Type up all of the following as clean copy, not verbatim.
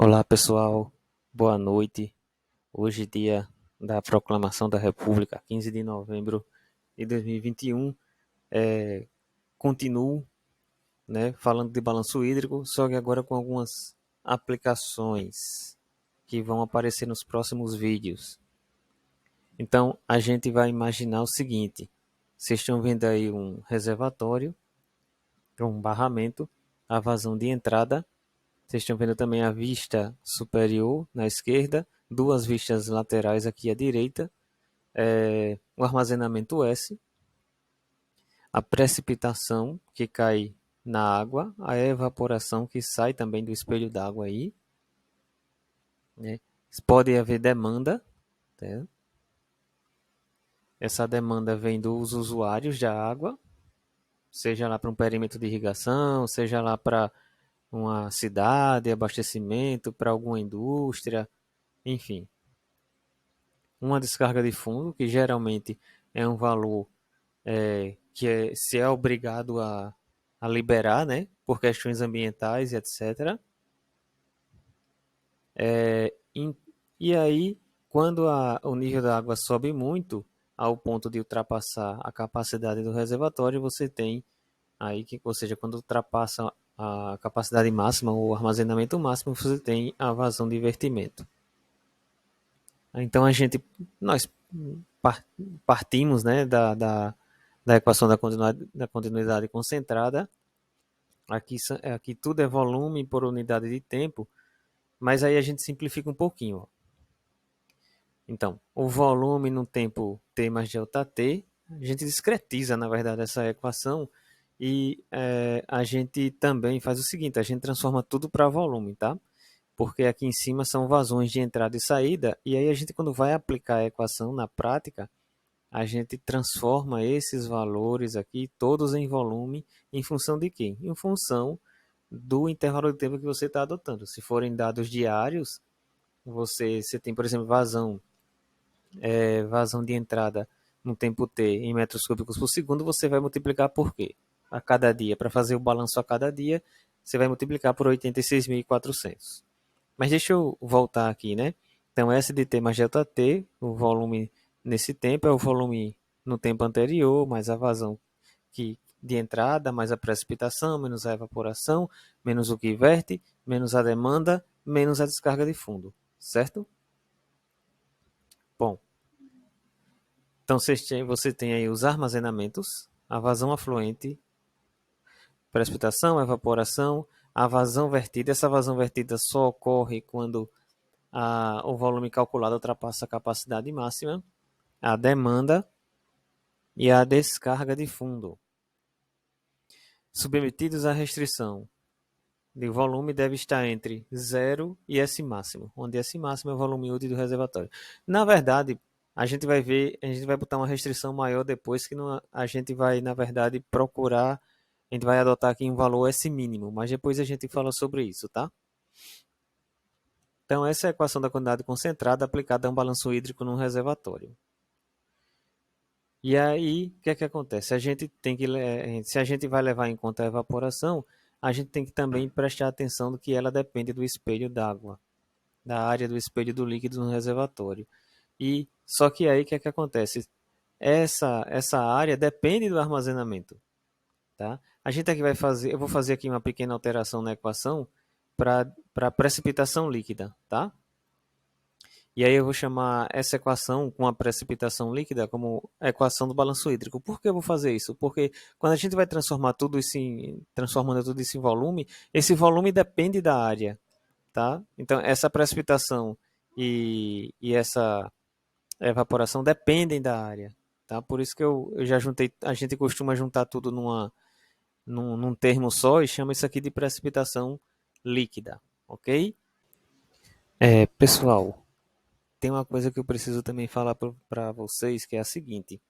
Olá pessoal, boa noite. Hoje, dia da Proclamação da República, 15 de novembro de 2021. Continuo, falando de balanço hídrico, só que agora com algumas aplicações que vão aparecer nos próximos vídeos. Então, a gente vai imaginar o seguinte: vocês estão vendo aí um reservatório, um barramento, a vazão de entrada. Vocês estão vendo também a vista superior na esquerda, duas vistas laterais aqui à direita, o armazenamento S, a precipitação que cai na água, a evaporação que sai também do espelho d'água aí, né? Pode haver demanda, né? Essa demanda vem dos usuários da água, seja lá para um perímetro de irrigação, seja lá para uma cidade, abastecimento, para alguma indústria, enfim. Uma descarga de fundo, que geralmente é um valor se é obrigado a liberar, né, por questões ambientais e etc. É, e, e aí, quando o nível da água sobe muito, ao ponto de ultrapassar a capacidade do reservatório, você tem aí que, ou seja, quando ultrapassa a capacidade máxima, o armazenamento máximo, você tem a vazão de vertimento. Então nós partimos, né, da equação da continuidade concentrada. Aqui tudo é volume por unidade de tempo, mas aí a gente simplifica um pouquinho. Ó. Então, o volume no tempo t mais delta t, a gente discretiza, na verdade, essa equação e a gente também faz o seguinte, a gente transforma tudo para volume, tá? Porque aqui em cima são vazões de entrada e saída, e aí a gente, quando vai aplicar a equação na prática, a gente transforma esses valores aqui todos em volume em função de quê? Em função do intervalo de tempo que você está adotando. Se forem dados diários, você tem, por exemplo, vazão de entrada no tempo t em metros cúbicos por segundo, você vai multiplicar por quê? A cada dia, para fazer o balanço a cada dia, você vai multiplicar por 86.400. Mas deixa eu voltar aqui, né? Então, S de T mais delta T, o volume nesse tempo é o volume no tempo anterior, mais a vazão de entrada, mais a precipitação, menos a evaporação, menos o que verte, menos a demanda, menos a descarga de fundo, certo? Bom, então você tem aí os armazenamentos, a vazão afluente, precipitação, evaporação, a vazão vertida. Essa vazão vertida só ocorre quando o volume calculado ultrapassa a capacidade máxima, a demanda e a descarga de fundo. Submetidos à restrição de volume deve estar entre 0 e S máximo, onde S máximo é o volume útil do reservatório. Na verdade, a gente vai botar uma restrição maior depois que a gente vai, na verdade, procurar, a gente vai adotar aqui um valor S mínimo, mas depois a gente fala sobre isso, tá? Então, essa é a equação da quantidade concentrada aplicada a um balanço hídrico num reservatório. E aí, o que é que acontece? Se a gente vai levar em conta a evaporação, a gente tem que também prestar atenção do que ela depende do espelho d'água, da área do espelho do líquido no reservatório. E só que aí, o que é que acontece? Essa área depende do armazenamento, tá? A gente aqui eu vou fazer aqui uma pequena alteração na equação para precipitação líquida, tá? E aí eu vou chamar essa equação com a precipitação líquida como a equação do balanço hídrico. Por que eu vou fazer isso? Porque quando a gente vai transformando tudo isso em volume, esse volume depende da área, tá? Então essa precipitação e essa evaporação dependem da área, tá? Por isso que eu já juntei, a gente costuma juntar tudo num termo só e chama isso aqui de precipitação líquida, ok? Pessoal, tem uma coisa que eu preciso também falar para vocês, que é a seguinte.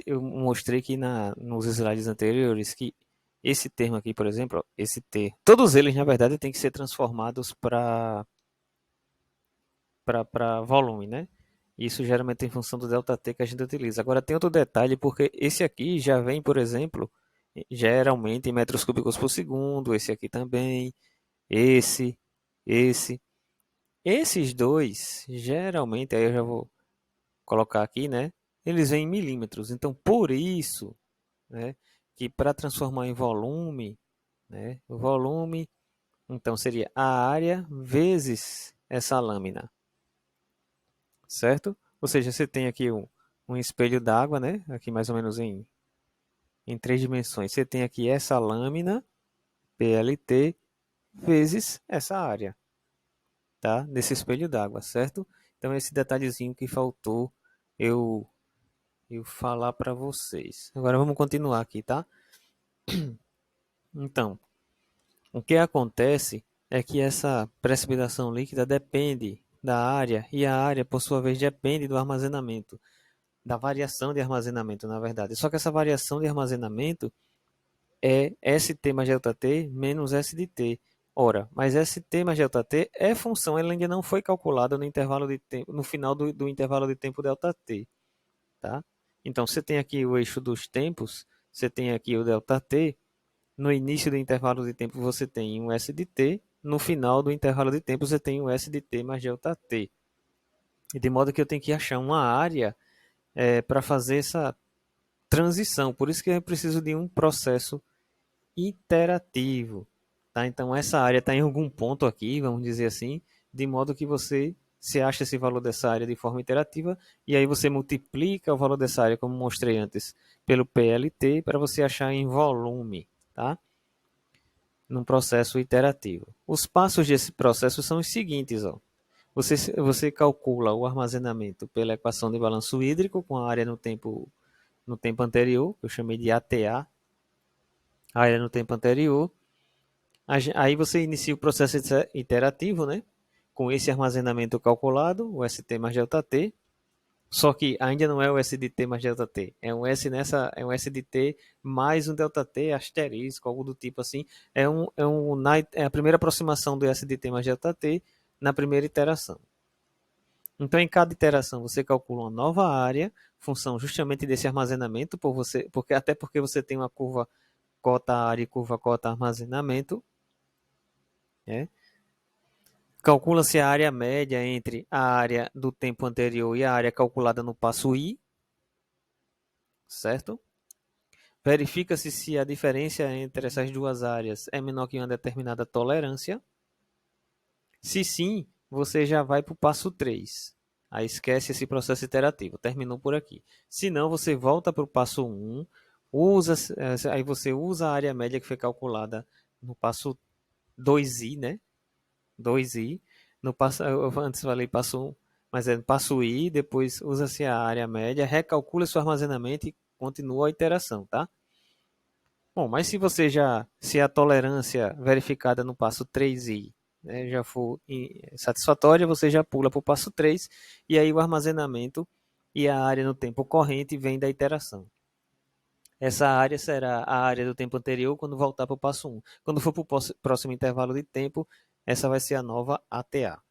Eu mostrei aqui nos slides anteriores que esse termo aqui, por exemplo, ó, esse T, todos eles, na verdade, têm que ser transformados para volume, né? Isso geralmente é em função do ΔT que a gente utiliza. Agora tem outro detalhe, porque esse aqui já vem, por exemplo, geralmente em metros cúbicos por segundo, esse aqui também, esse, esse. Esses dois, geralmente, aí eu já vou colocar aqui, né? Eles vêm em milímetros. Então, por isso, né, que para transformar em volume, né, o volume, então seria a área vezes essa lâmina, certo? Ou seja, você tem aqui um espelho d'água, né? Aqui mais ou menos em três dimensões. Você tem aqui essa lâmina, PLT, vezes essa área, tá? Desse espelho d'água, certo? Então, esse detalhezinho que faltou eu, eu falar para vocês. Agora vamos continuar aqui, tá? Então, o que acontece é que essa precipitação líquida depende da área e a área, por sua vez, depende do armazenamento, da variação de armazenamento, na verdade. Só que essa variação de armazenamento é ST mais ΔT menos S de T. Ora, mas ST mais ΔT é função, ela ainda não foi calculada no intervalo de tempo, no final do intervalo de tempo ΔT, tá? Então, você tem aqui o eixo dos tempos, você tem aqui o ΔT, no início do intervalo de tempo você tem um S de T, no final do intervalo de tempo você tem um S de T mais ΔT. E de modo que eu tenho que achar uma área para fazer essa transição. Por isso que eu preciso de um processo iterativo. Tá? Então essa área está em algum ponto aqui, vamos dizer assim, de modo que você se acha esse valor dessa área de forma iterativa e aí você multiplica o valor dessa área, como mostrei antes, pelo PLT para você achar em volume, tá? Num processo iterativo. Os passos desse processo são os seguintes, ó. Você calcula o armazenamento pela equação de balanço hídrico com a área no tempo anterior, que eu chamei de ATA, a área no tempo anterior. Aí você inicia o processo iterativo, né? Com esse armazenamento calculado, o ST mais ΔT. Só que ainda não é o SDT mais ΔT. É um SDT mais um ΔT asterisco, algo do tipo assim. É a primeira aproximação do SDT mais ΔT na primeira iteração. Então, em cada iteração, você calcula uma nova área, função justamente desse armazenamento, até porque você tem uma curva cota área e curva cota armazenamento, né? Calcula-se a área média entre a área do tempo anterior e a área calculada no passo I, certo? Verifica-se se a diferença entre essas duas áreas é menor que uma determinada tolerância. Se sim, você já vai para o passo 3. Aí esquece esse processo iterativo, terminou por aqui. Se não, você volta para o passo 1, aí você usa a área média que foi calculada no passo 2i, né? 2i. No passo, eu antes falei passo 1, mas é passo i, depois usa-se a área média, recalcula seu armazenamento e continua a iteração, tá? Bom, mas se a tolerância verificada no passo 3i, né, já for satisfatória, você já pula para o passo 3 e aí o armazenamento e a área no tempo corrente vem da iteração. Essa área será a área do tempo anterior quando voltar para o passo 1. Quando for para o próximo intervalo de tempo, essa vai ser a nova ATA.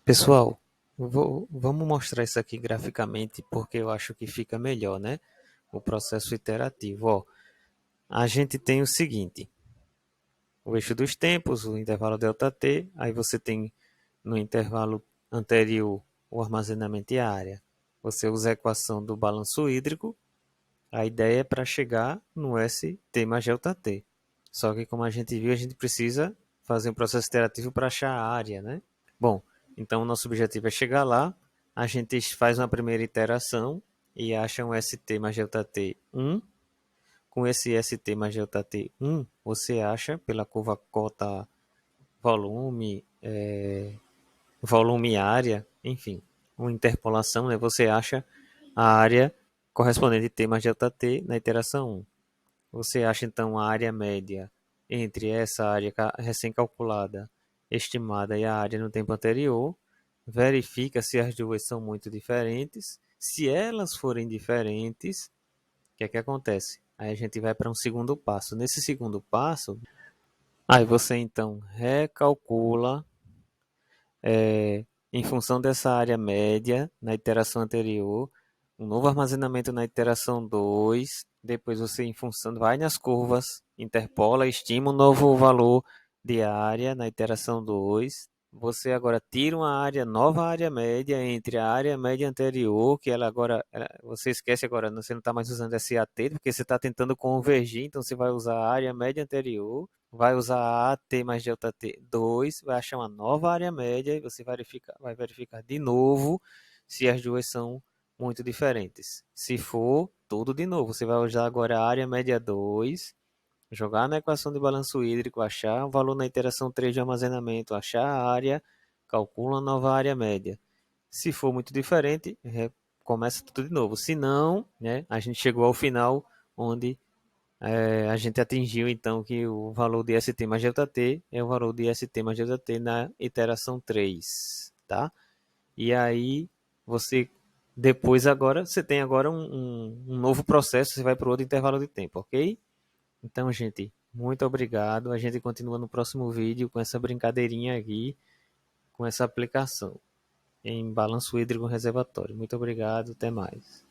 Pessoal, vamos mostrar isso aqui graficamente porque eu acho que fica melhor, né? O processo iterativo. Ó, a gente tem o seguinte: o eixo dos tempos, o intervalo ΔT, aí você tem no intervalo anterior o armazenamento e a área. Você usa a equação do balanço hídrico, a ideia é para chegar no ST mais ΔT. Só que como a gente viu, a gente precisa fazer um processo iterativo para achar a área, né? Bom, então o nosso objetivo é chegar lá, a gente faz uma primeira iteração e acha um ST mais ΔT 1. Com esse ST mais ΔT1, você acha pela curva cota volume, volume área, enfim, uma interpolação, né? Você acha a área correspondente T mais ΔT na iteração 1. Você acha então a área média entre essa área recém-calculada, estimada e a área no tempo anterior, verifica se as duas são muito diferentes. Se elas forem diferentes, o que é que acontece? Aí a gente vai para um segundo passo. Nesse segundo passo, aí você então recalcula em função dessa área média na iteração anterior, um novo armazenamento na iteração 2, depois você em função vai nas curvas, interpola, estima um novo valor de área na iteração 2. Você agora tira uma área, nova área média entre a área média anterior, que ela agora, você esquece agora, você não está mais usando SAT, porque você está tentando convergir, então você vai usar a área média anterior, vai usar AT mais delta T 2, vai achar uma nova área média e você vai verificar de novo se as duas são muito diferentes. Se for, tudo de novo. Você vai usar agora a área média 2, jogar na equação de balanço hídrico, achar o valor na iteração 3 de armazenamento, achar a área, calcula uma nova área média. Se for muito diferente, começa tudo de novo. Se não, né, a gente chegou ao final onde a gente atingiu então que o valor de ST mais ΔT é o valor de ST mais ΔT na iteração 3, tá? E aí você depois agora você tem agora um novo processo, você vai para outro intervalo de tempo, ok? Então, gente, muito obrigado. A gente continua no próximo vídeo com essa brincadeirinha aqui, com essa aplicação em balanço hídrico reservatório. Muito obrigado, até mais.